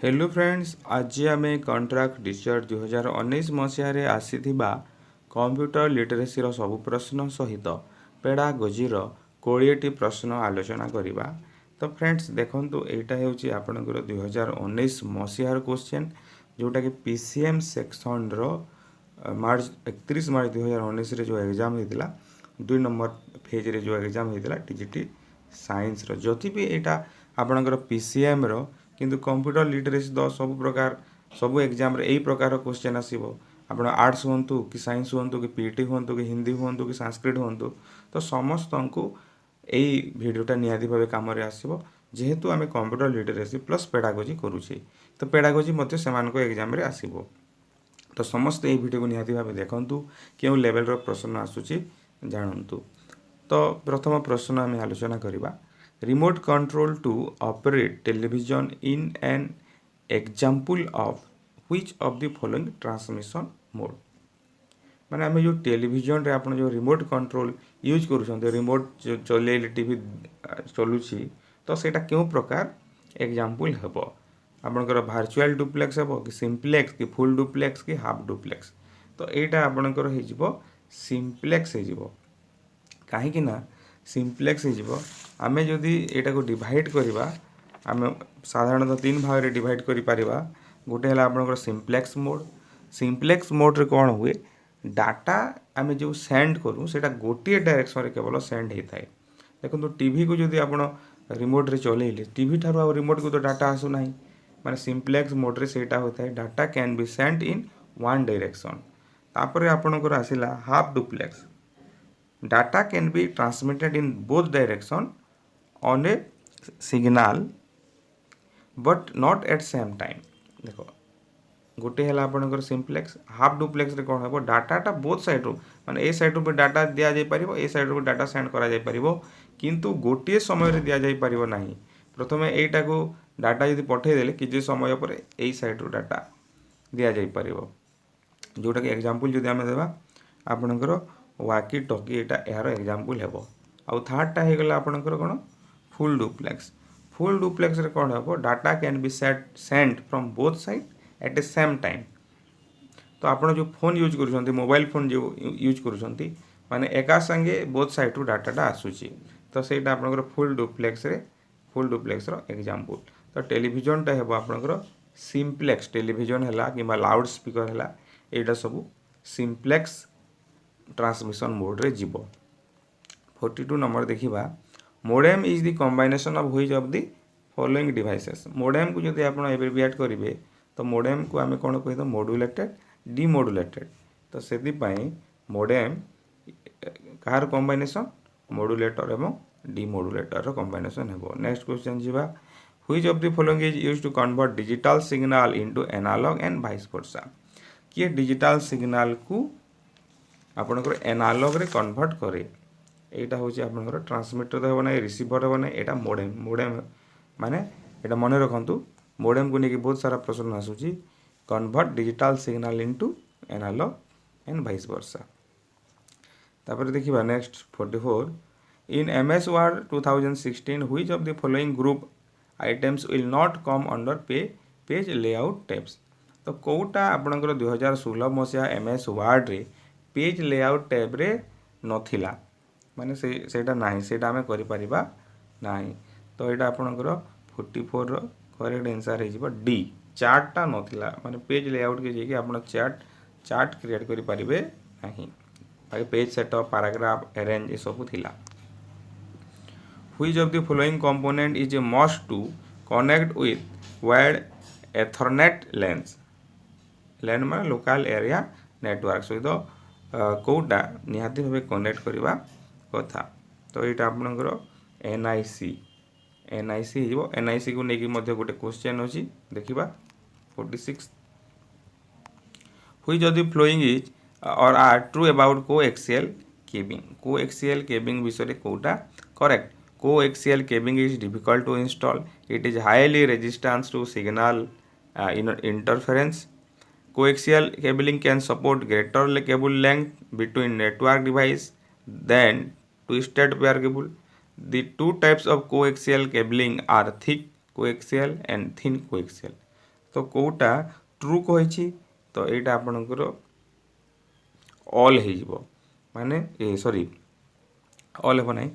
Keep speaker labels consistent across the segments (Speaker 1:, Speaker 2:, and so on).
Speaker 1: Hello friends, आज आम contract teacher 2019 मसीह आसीथिबा computer literacy सबु प्रश्न सहित पेडागोजीर 20टी प्रश्न आलोचना करिबा। तो फ्रेंड्स देखंतु एटा हेउची आपनकर 2019 मसीहार क्वेश्चन जोटा कि पीसीएम सेक्शन रो मार्च 31 मार्च 2019 रे जो एग्जाम हेतिला 2 नंबर फेज रे जो एग्जाम हेतिला टीजीटी साइंस रो जति भी एटा आपनकर पीसीएम रो किंतु कंप्यूटर लिटरेसी द सब प्रकार सब एग्जाम रे एई प्रकार क्वेश्चन आसीबो। आपण आर्ट्स होंतु कि साइंस होंतु कि पीटी होंतु कि हिंदी होंतु कि संस्कृत होंतु तो समस्त को एई भिडियोटा निहाती भावे काम रे आसीबो जेहेतु आमे कंप्यूटर लिटरेसी प्लस पेडागोजी करूछे तो पेडागोजी मते समान को एग्जाम रे आसीबो। तो समस्त एई वीडियो को निहाती भावे देखंतु केउ लेवल रो प्रश्न आसुची जानंतु। तो प्रथम प्रश्न आमे आलोचना करिबा remote control to operate television in an example of which of the following transmission mode। माने आमे जो टेलीविजन रे आपण जो रिमोट कंट्रोल यूज करूछन रिमोट चले टीवी चलुची तो सेटा केउ प्रकार एग्जांपल हेबो। आपनकर वर्चुअल डुप्लेक्स हेबो कि सिंप्लेक्स कि फुल डुप्लेक्स कि हाफ डुप्लेक्स। तो एटा आपनकर हे जिवो सिंप्लेक्स हे जिवो काहे कि ना सिंप्लेक्स हो आमे जदि एटा को डिवाइड करिबा आमे साधारणतः 3 भाग रे डिवाइड करि परिबा। गोटे हला आपनकर सिंप्लेक्स मोड रे कोन हुए डाटा आमे जो सेंड करू सेटा गोटे डायरेक्शन रे केवल सेंड हे थाए। देखो टीवी को जदि आपण रिमोट रे चलेइले टीवी थारो आ रिमोट को तो डाटा आसु नाही माने सिंप्लेक्स मोड रे सेटा होता है data can be send in one direction. तापर आपनकर आसिला half duplex data can be transmitted in both direction on a signal but not at same time। देखो गोटे हला आपनकर सिंप्लेक्स हाफ डुप्लेक्स रे कोन हेबो डाटाटा बोथ साइड रो माने ए साइड रो भी डाटा दिया जाय परिबो ए साइड रो भी डाटा सेंड करा जाय परिबो किंतु गोटे समय रे दिया जाय परिबो नाही। प्रथमे एटा को डाटा यदि पठे देले कि जे समय पर ए साइड रो डाटा दिया जाय परिबो जोटा कि एग्जांपल जदि हम देबा आपनकर वाकी टॉकी एटा यार एग्जांपल हेबो। आ थर्ड टा हे गला आपनकर कोन फुल डुप्लेक्स रे कोन हेबो data can be send from both side at the same time. तो आपण जो फोन यूज करूछंती मोबाइल फोन जो यूज करूछंती माने एका संगे बोथ साइड रो डाटाटा आसुची तो सेटा आपनकर फुल डुप्लेक्स रो एग्जांपल। तो टेलीविजन टा हेबो आपनकर सिंप्लेक्स टेलीविजन हला किबा लाउड स्पीकर हला एटा सब सिंप्लेक्स ट्रांसमिशन मोड रे जीवो। 42 नंबर देखिबा modem is the combination of which of the following devices. Modem को जदि आपण एब्रिविएट करिवे तो मोडेम को आमे कोन कहि तो मॉड्यूलेटेड डिमॉड्यूलेटेड। तो सेति पई मोडेम कार कॉम्बिनेशन मॉड्यूलेटर एवं डिमॉड्यूलेटर रो कॉम्बिनेशन हेबो। नेक्स्ट क्वेश्चन जीवा which of the following is used to convert digital signal into analog and vice versa. कि डिजिटल सिग्नल को आपनकर एनालॉग रे कन्वर्ट करे एटा होची आपनकर ट्रांसमीटर तो हेबो नै रिसीवर हेबो नै एटा मोडेम माने एटा मने रखंतु मोडेम को नेकी बहुत सारा प्रश्न आसुची convert digital signal into analog and vice versa. तापर देखिबा next 44 in MS Word 2016 which of the following group items will not come under page layout tabs. तो कोटा आपनकर 2016 मसिया एमएस वर्ड रे पेज लेआउट टैब रे नथिला माने सेटा नाही सेटा हमें करि परिबा नाही। तो एटा आपनकर 44 रो करेक्ट आंसर हे जिवो डी चार्ट टा नथिला माने पेज लेआउट के जे कि आपन चार्ट क्रिएट करि परिबे नाही बाकी पेज सेटअप पैराग्राफ अरेंज ए सब थिला। Which of the following component is a must to connect with wired Ethernet LAN माने लोकल एरिया नेटवर्क सहित कोटा निहाती भावे कनेक्ट करबा कथा। तो एटा आपनकर NIC हिजो NIC को नेकी मध्ये गोटे क्वेश्चन अछि देखिबा 46 which of the following is or are true about coaxial cabling विषय रे कोटा correct. Coaxial cabling is difficult to install it is highly resistance to signal interference। Coaxial cabling can support greater cable length between network device than twisted pair cable। The two types of coaxial cabling are thick coaxial and thin coaxial। तो Kota true कही तो यहाँ आपणकर all हो माने sorry all हे ना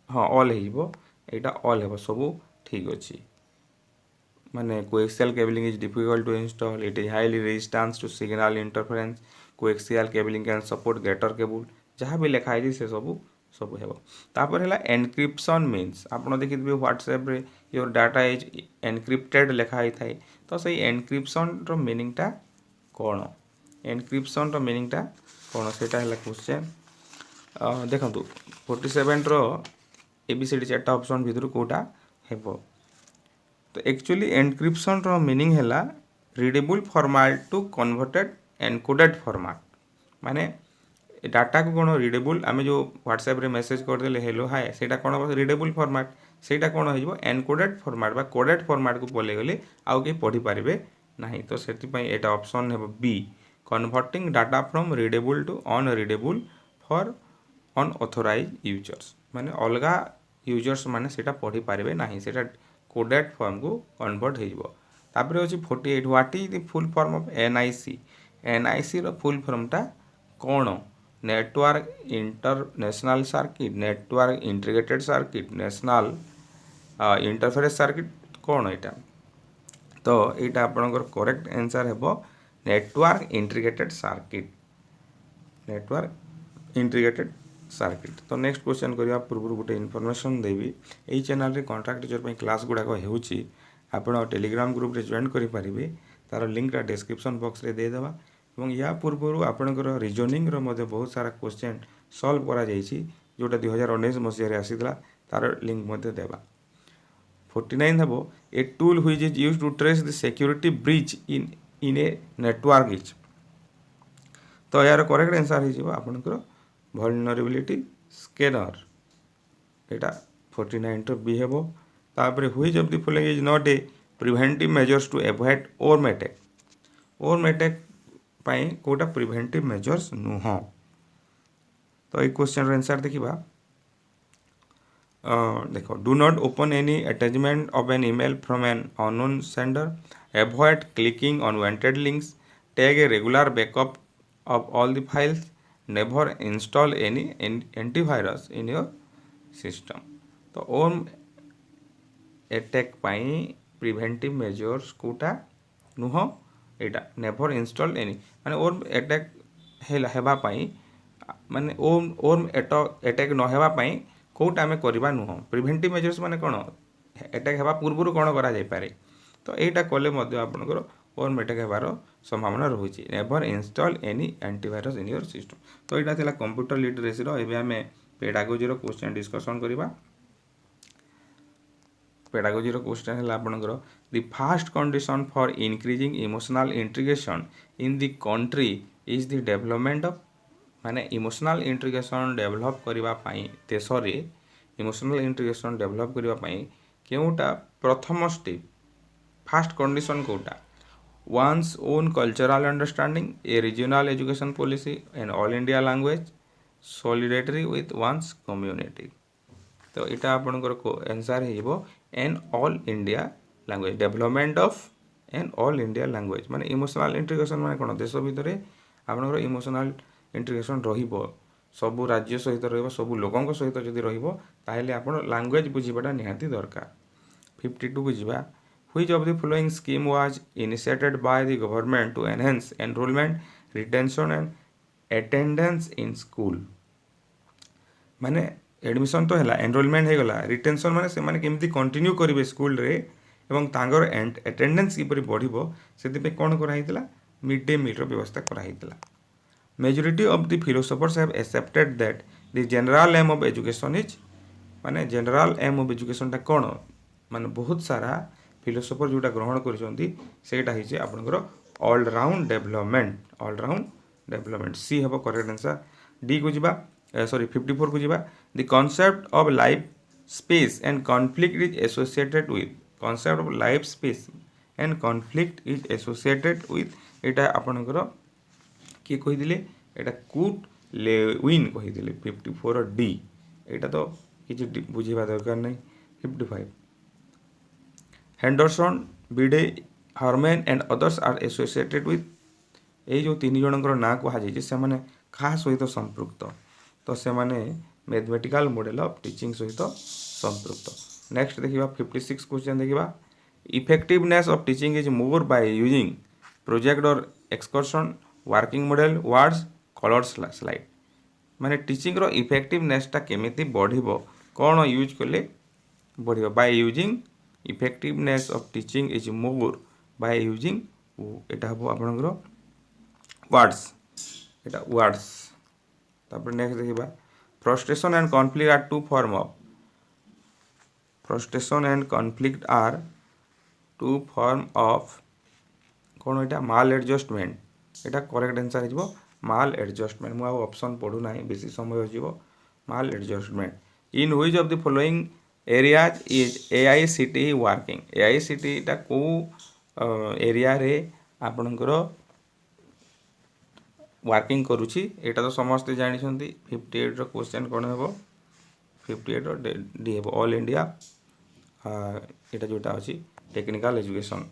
Speaker 1: हाँ all होटा all हे सब ठीक अच्छे माने coaxial cabling is difficult to install it is highly resistance to signal interference coaxial cabling can support greater cable जहाँ भी लिखा है से सब सब हे तापर है एनक्रिप्शन मीन्स आपड़ देखिए व्हाट्सएप रे योर डाटा इज एनक्रिप्टेड लिखाई थाए तो सही एनक्रिप्शन रो मीनिंगटा कौन एनक्रिप्शन रो मीनिंगटा कौन से क्वेश्चन देखो 47 रो एबीसीडी 4टा ऑप्शन भितर कोटा हेबो तो एक्चुअली एनक्रिप्शन रो मीनिंग है readable format to converted encoded format माने डाटा को कौन रीडेबल आम जो व्हाट्सएप रे मेसेज करदे हेलो हाय से कौन रीडेबल फॉर्मेट से कौन हो एनकोडेड फॉर्मेट बा कोडेड फॉर्मेट को पले गले आउ के पढ़ी पारे ना तो से ऑप्शन है B converting data from readable to unreadable for unauthorised users माने अलगा यूजर्स माने सेटा पढ़ी पारे ना सेटा कोडेड फॉर्म को कन्वर्ट होपर अच्छी 48 what is the full form of NIC NIC रो फुल फॉर्मटा कौन network international circuit network integrated circuit national interference circuit कौन यहाँ तो यहाँ आपंकर करेक्ट आंसर है network integrated circuit network integrated circuit तो नेक्स्ट क्वेश्चन करने पूर्व गोटे इनफॉरमेशन देवी यही चैनल रे कॉन्ट्रैक्ट टीचर क्लास गुड़ाक होपण टेलीग्राम ग्रुप रे जॉइन करेंगे तार लिंकटा डिस्क्रिप्शन बॉक्स रे देदेवा और या पूर्व आपणकर रिजनिंग बहुत सारा क्वेश्चन सॉल्व करा जोटा 2019 मसीह आसीला तार लिंक देवा 49 हम a tool which is used to trace the security breach in a network is तो यार करेक्ट आंसर हो आपणकर vulnerability scanner एटा 49 तो बी हेबो तापर which of the following is not a preventive measures to avoid worm attack पाई कोटा preventive measures नुह तो ये क्वेश्चन आंसर देखिबा देखो do not open any attachment of an email from an unknown sender avoid clicking on wanted links take a regular backup of all the files never install any antivirus in your system तो worm attack पाई preventive measures कोटा नुह एटा never install any माने ओर्म attack हेबा पाई माने ओर्म attack न हेबा पाई कोटा आमे करबा नुह प्रिवेंटिव मेजर्स माने कोन अटैक हेबा पूर्व कोन करा जाय पारे तो एटा कोले मध्ये आपनकर ओर्म अटैक हेबार संभावना रही never install any antivirus in your system तो यहाँ था कंप्यूटर लिटरेसी एवं आम पेडागोजी क्वेश्चन डिस्कसन करवा पेडागोजी क्वेश्चन है आपंकर the fast condition for increasing emotional integration in the country is the development of माने इमोशनल इंटीग्रेशन डेवलप करने देश में इमोशनल इंटीग्रेशन डेवलप करने केउटा प्रथम स्टेप फास्ट कंडीशन कोटा one's own cultural understanding, a regional education policy, an all India language, solidarity with one's community. तो इटा आपनकर आंसर है an all India language development of an all India language माने emotional integration माने कोन देश भितर आपनकर इमोशनल इंटीग्रेशन रहिबो सबु राज्य सहित रहिबो सबु लोकंक सहित जदि रहिबो ताहेले आपण लैंग्वेज बुझिबाटा निहाती दरकार 52 बुझिबा Which of the following scheme was initiated by the government to enhance enrollment, retention and attendance in school? माने एडमिशन तो है एनरोलमेंट हो गला रिटेंशन माने से माने केमती कंटिन्यू करेंगे स्कूल रे एवं तांगर अटेंडेंस किपरि बढ़िबो सेति कोन कराइतला मिड डे मील रो व्यवस्था कराइतला majority of the philosophers have accepted that the general aim of education is माने जनरल एम ऑफ एजुकेशन ता कोन माने बहुत सारा फिलोसोफर जोटा ग्रहण करेटा आपंकर ऑलराउंड डेवलपमेंट सी हम करेक्ट आंसर डी को जीवा सॉरी 54 को जीवा the concept of life space and conflict is associated with concept of life space and conflict is associated with एटा आपंकर किए कही एटा कूट लेविन कही 54 डी एटा तो किसी बुझा दरकार नहीं 55 हेंडरसन बिडे Herman and others are associated with ये जो तीन जनकर ना कहुई से क्या सहित संपृक्त तो से मैथमेटिकल मॉडल ऑफ टीचिंग सहित संपृक्त। नेक्स्ट देखिबा 56 क्वेश्चन देखिबा effectiveness of teaching is more by using project or excursion working model words colour slide माने टीचिंग रो इफेक्टिवनेसटा केमिति बढ़िबो कौन यूज कले बढ़िबो by using effectiveness of teaching is more by using एटा हबो आपनकर वर्ड्स एटा वर्ड्स। तापर नेक्स्ट देखिबा frustration and conflict are two form of frustration and conflict are two form of कौन एटा माल एडजस्टमेंट एटा करेक्ट आंसर हो माल एडजस्टमेंट मु ऑप्शन पढ़ू ना बेसी समय हो maladjustment in which of the following areas is AICTE working AICTE टा को एरिया रे आपनकर वर्किंग करुछि एटा तो समस्त जानि छथि 58 रो क्वेश्चन कोन हेबो 58 रो डी हेबो ऑल इंडिया एटा जोटा अछि टेक्निकल एजुकेशन।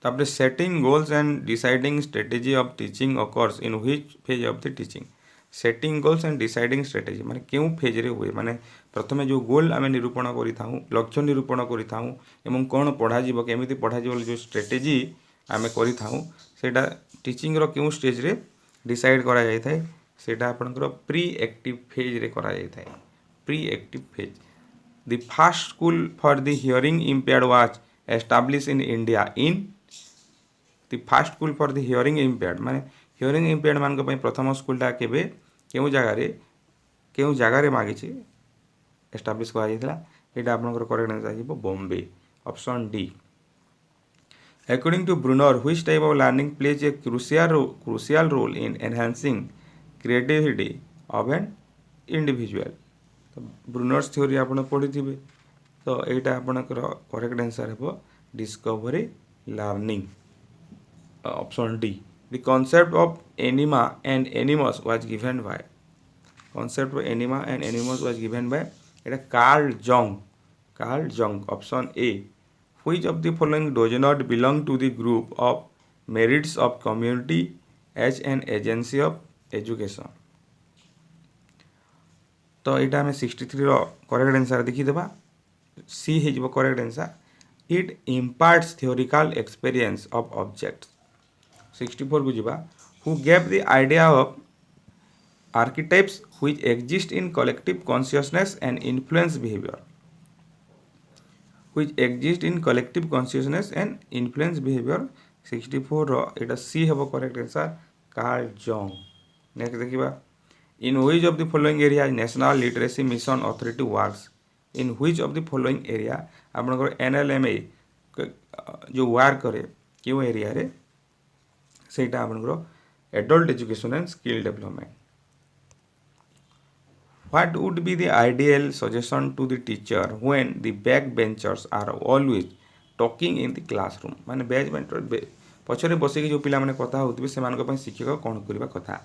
Speaker 1: तापर setting goals and deciding strategy of teaching occurs in which phase of the teaching setting goals and deciding strategy माने केउ फेज रे हुए माने प्रथमे जो गोल आमे निरूपण करिथाउ लक्ष्य निरूपण करिथाउ एवं कोन पढ़ा जीवो केमिति पढ़ा जीवो जो स्ट्रेटेजी आमे करिथाउ सेटा टीचिंग रो केउ स्टेज रे डिसाइड करा जाय थाए सेटा आपनकर प्री एक्टिव फेज रे करा जाय थाए pre active phase. The first school for the hearing impaired was establish in India in the first school for the hearing impaired माने हियरिंग इम्पेयर्ड मान को प्रथम स्कूलटा केबे केउ जगह रे मागी छी एस्टैब्लिश करा जायतला एटा आपनकर करेक्ट आंसर हिबो Bombay option D. According to Brunner, which type of learning plays a crucial role in enhancing creativity of an individual? तो ब्रुनर्स थ्योरी आपण पढ़ी तो एटा आपनकर करेक्ट आंसर हेबो discovery learning option D. The concept of anima and animus was given by concept of anima and animus was given by एटा Carl Jung option A. Which of the following does not belong to the group of merits of community as an agency of education? तो यहाँ आम 63 रो correct answer देखीदेबा C हो correct answer it imparts theoretical experience of objects. 64 को जीवा who gave the idea of archetypes which exist in collective consciousness and influence behaviour which exist in collective consciousness and influence behavior 64 रो एटा C हेबो correct answer Carl Jung. Next देखिबा in which of the following area national literacy mission authority works in which of the following area आपनकर NLMA जो work करे क्यों area रे सेटा आपनकर adult education and skill development. What would be the ideal suggestion to the teacher when the backbenchers are always talking in the classroom? माने backbencher पछरे बसिक जो पिला माने कथा होतबे से मानक पय शिक्षक कोन करबा कथा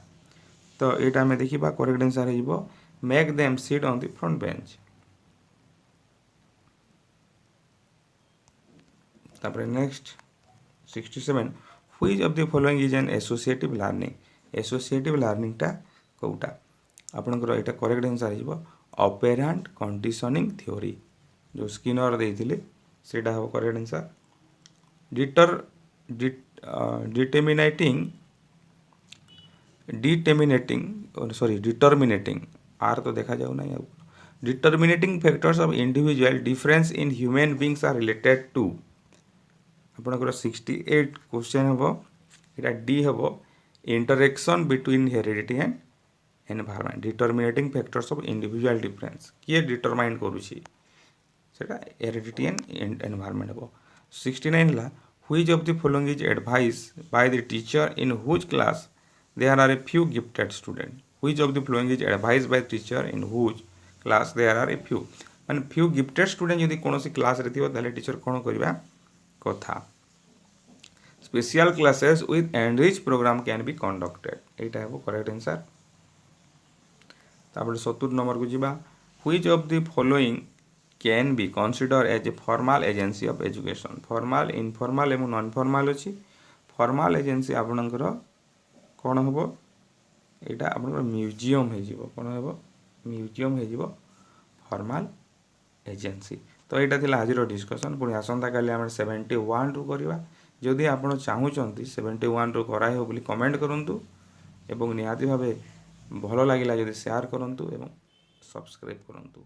Speaker 1: तो एटा में देखिबा करेक्ट आंसर हिबो make them sit on the front bench. तापर next 67 which of the following is an associative learning टा कोउटा आपनकर एटा करेक्ट आंसर हिबो ऑपरेंट कंडीशनिंग थ्योरी जो स्किनर देइथिले सेटा हो करेक्ट आंसर। डिटर्मिनेटिंग आर तो देखा जाऊ ना determining factors of individual difference in human beings are related to आपनकर 68 क्वेश्चन हेबो एटा डी हेबो interaction between heredity and environment determining factors of individual difference किए डिटरमाइन करूची सेटा हेरिडिटी एंड एनवायरनमेंट हेबो। 69 ला which of the following is advice by the teacher in which class there are a few gifted student which of the following is advice by teacher in which class there are a few माने few gifted student यदि कोनोसी class रे थिबो ताले teacher कोन करबा कथा। Special classes with enrich programme can be conducted एटा हेबो करेक्ट आंसर। तापर 70 नंबर को जीवा which of the following can be consider as a formal agency of education. Formal informal एवं नॉन फॉर्मल अच्छी। फॉर्मल एजेंसी आपणकर कौन हम यहाँ आप म्यूजियम हो कौन हम म्यूजियम हो फॉर्मल एजेंसी। तो यहाँ थी आज डिस्कसन। पुणी आसंता काली आम 71 रु करवा। जदि आप चाहूँगी 71 रु कराइब बोली कमेंट करूँ एवं निहाती भावे भल लगे जदि शेयर करूँ एवं सब्सक्राइब करूँ।